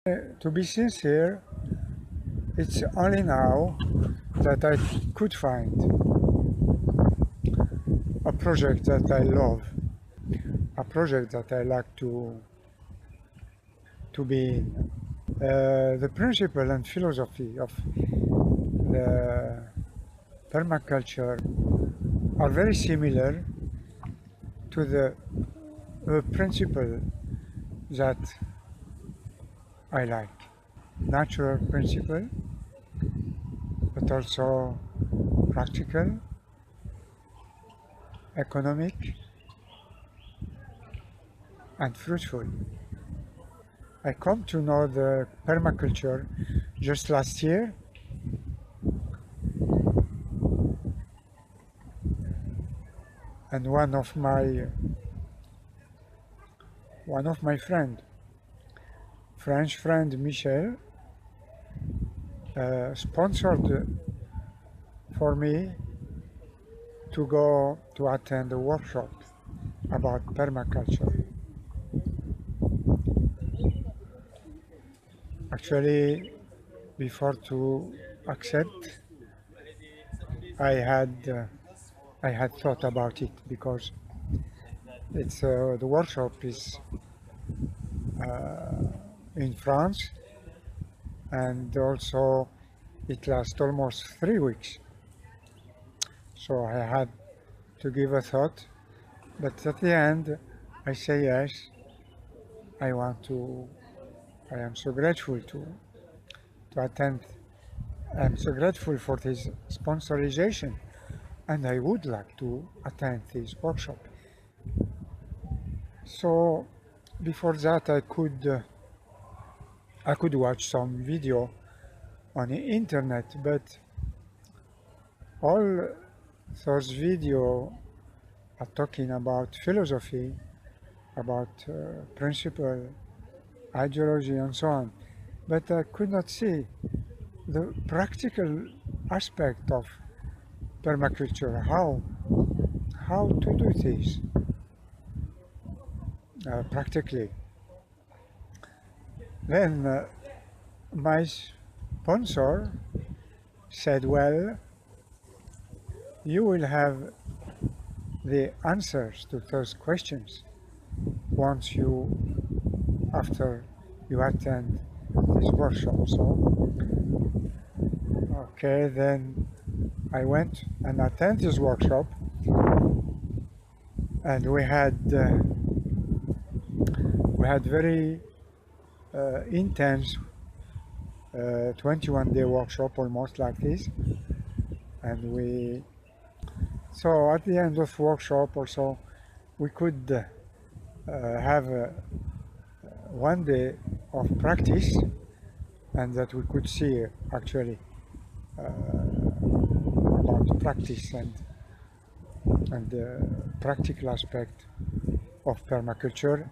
To be sincere, it's only now that I could find a project that I love, a project that I like to be in. The principle and philosophy of the permaculture are very similar to the principle that I like. Natural principle, but also practical, economic, and fruitful. I come to know the permaculture just last year, and one of my French friend Michel, sponsored for me to go to attend a workshop about permaculture. Actually, before to accept, I had thought about it because it's the workshop is in France, and also it lasts almost 3 weeks. So I had to give a thought, but at the end I say yes. I am so grateful to attend. I'm so grateful for this sponsorization, and I would like to attend this workshop. So before that I could watch some video on the internet, but all those videos are talking about philosophy, about principle, ideology, and so on. But I could not see the practical aspect of permaculture, how to do this practically. Then my sponsor said, well, you will have the answers to those questions after you attend this workshop. So, okay, then I went and attended this workshop, and we had very intense 21-day workshop, almost like this, and so at the end of workshop also we could have 1 day of practice, and that we could see actually about practice and the practical aspect of permaculture.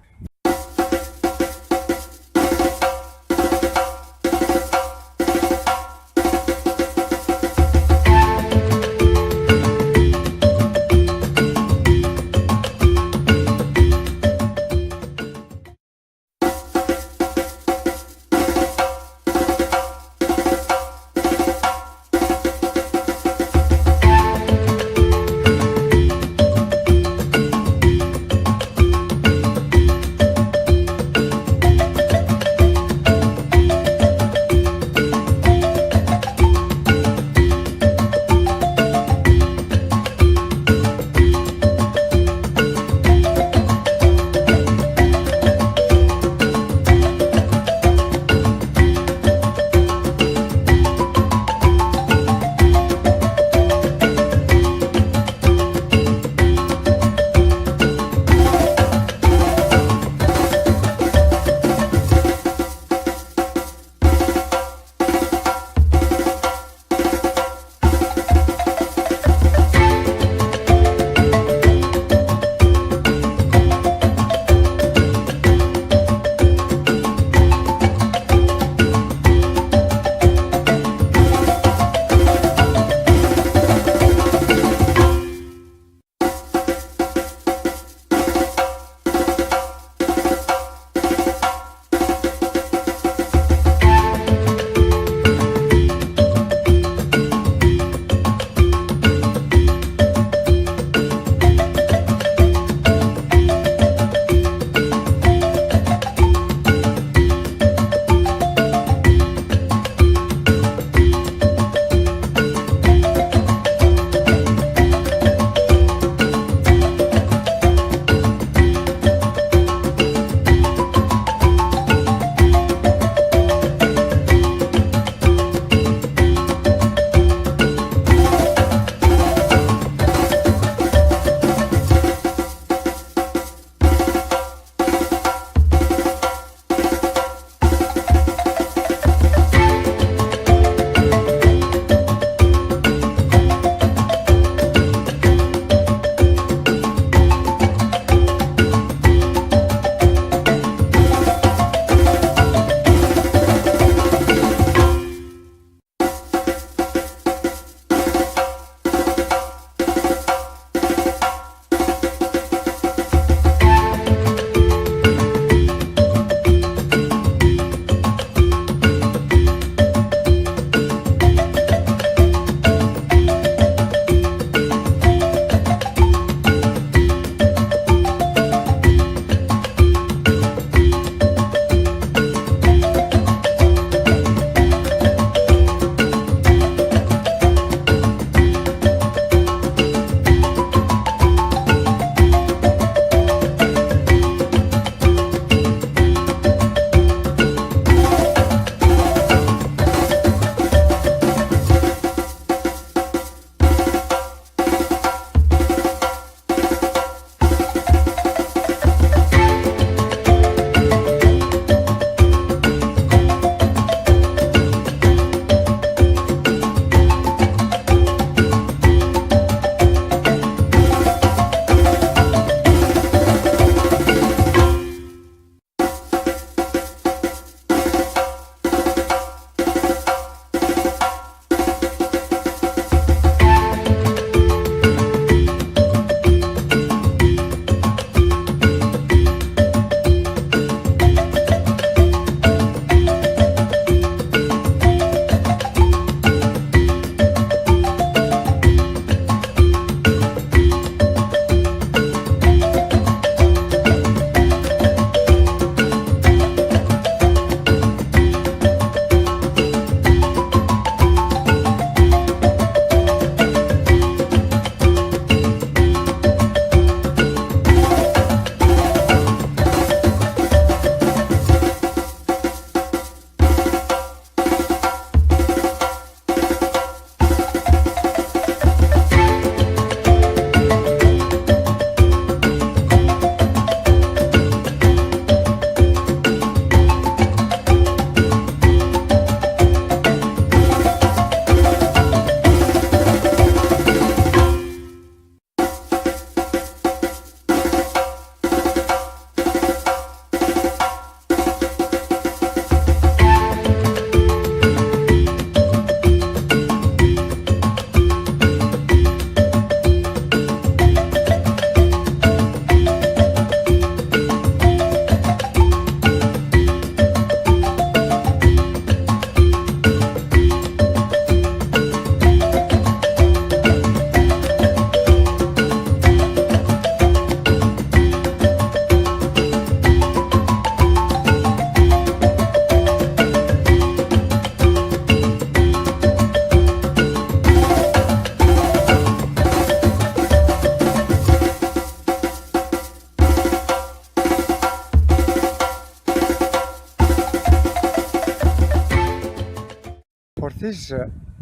is,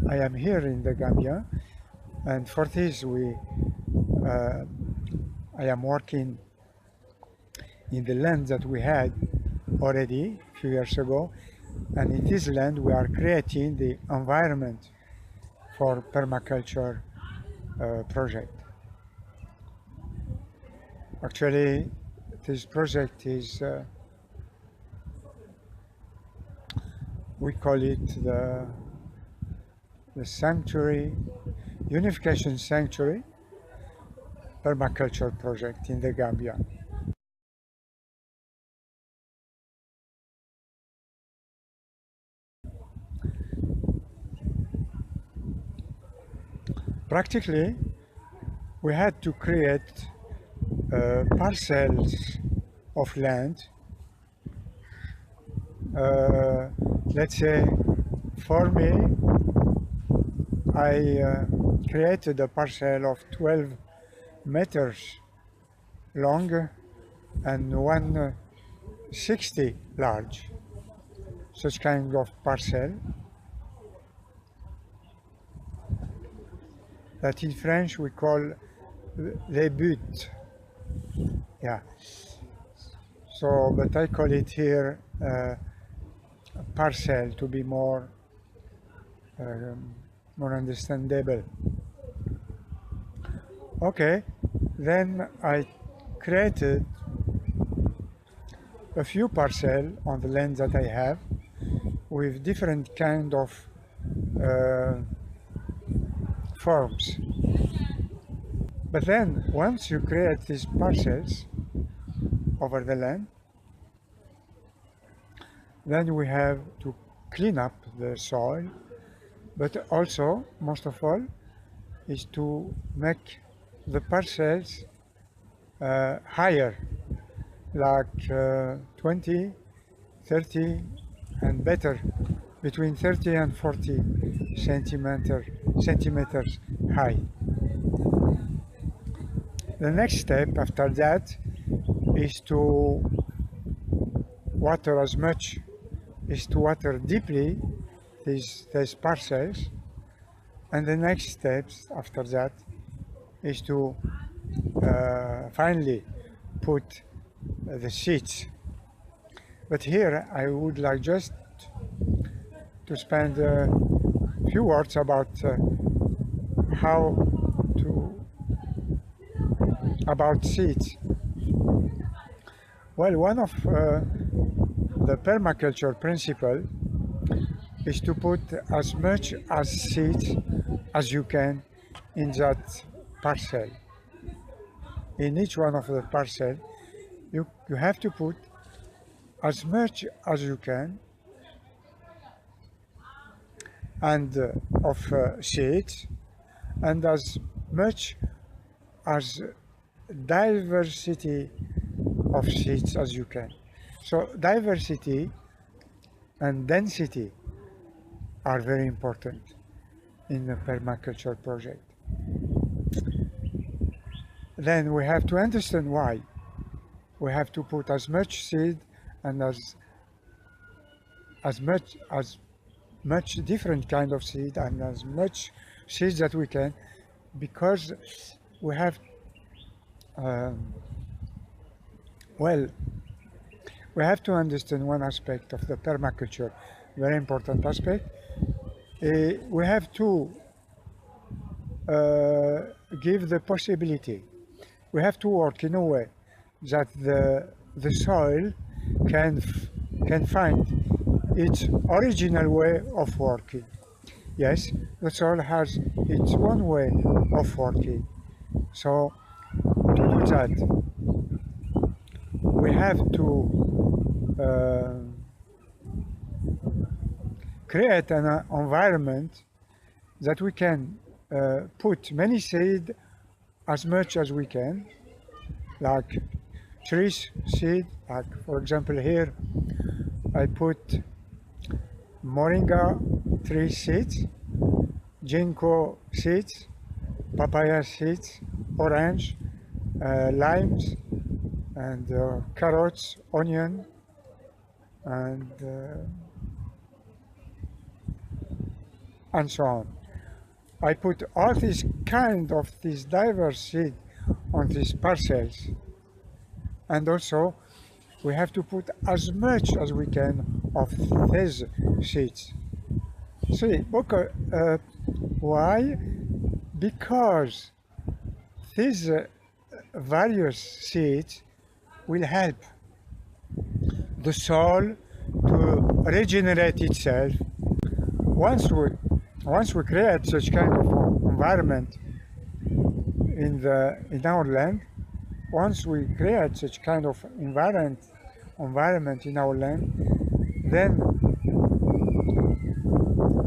I am here in the Gambia, and for this I am working in the land that we had already a few years ago, and in this land we are creating the environment for permaculture project. Actually, this project is, we call it the sanctuary, unification sanctuary permaculture project in the Gambia. Practically, we had to create parcels of land. Let's say, for me, I created a parcel of 12 meters long and 160 large, such kind of parcel that in French we call les buts. Yeah. So, but I call it here parcel to be more more understandable. Okay, then I created a few parcels on the land that I have with different kind of forms. But then once you create these parcels over the land, then we have to clean up the soil, but also, most of all, is to make the parcels higher, like 20, 30, and better, between 30 and 40 centimeters high. The next step after that is to water as much, is to water deeply these parcels, and the next steps after that is to finally put the seeds. But here I would like just to spend a few words about about seeds. Well, one of the permaculture principle is to put as much as seeds as you can in that parcel. In each one of the parcel, you have to put as much as you can and of seeds, and as much as diversity of seeds as you can. So diversity and density are very important in the permaculture project. Then we have to understand why. We have to put as much seed and as much different kind of seed and as much seeds that we can, because we have well, we have to understand one aspect of the permaculture, very important aspect. We have to give the possibility. We have to work in a way that the soil can find its original way of working. Yes, the soil has its own way of working. So to do that, we have to create an environment that we can put many seed as much as we can, like trees seed, like for example here I put moringa tree seeds, ginkgo seeds, papaya seeds, orange, limes, and carrots, onion, and and so on. I put all these diverse seed on these parcels, and also we have to put as much as we can of these seeds. See, okay, why? Because these various seeds will help the soil to regenerate itself. Once we create such kind of environment in our land, once we create such kind of environment in our land, then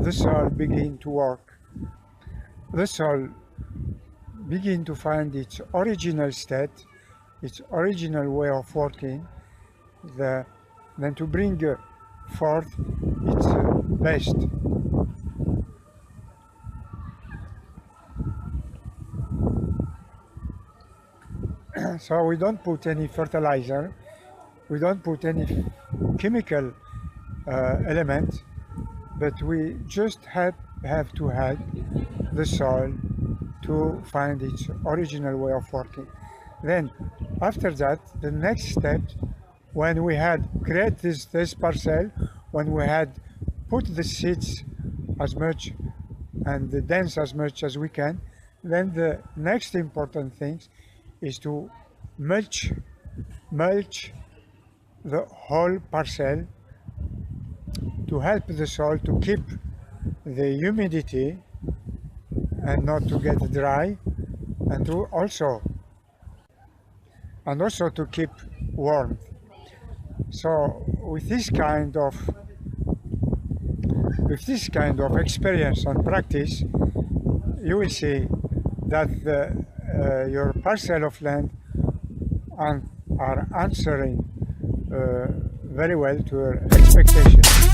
the soil begin to work. The soil begin to find its original state, its original way of working, then to bring forth its best. So we don't put any fertilizer, we don't put any chemical element, but we just have to help the soil to find its original way of working. Then after that, the next step, when we had created this parcel, when we had put the seeds as much and the dense as much as we can, then the next important thing is to mulch the whole parcel to help the soil to keep the humidity and not to get dry, and also to keep warm. So with this kind of experience and practice, you will see that your parcel of land are answering very well to your expectations.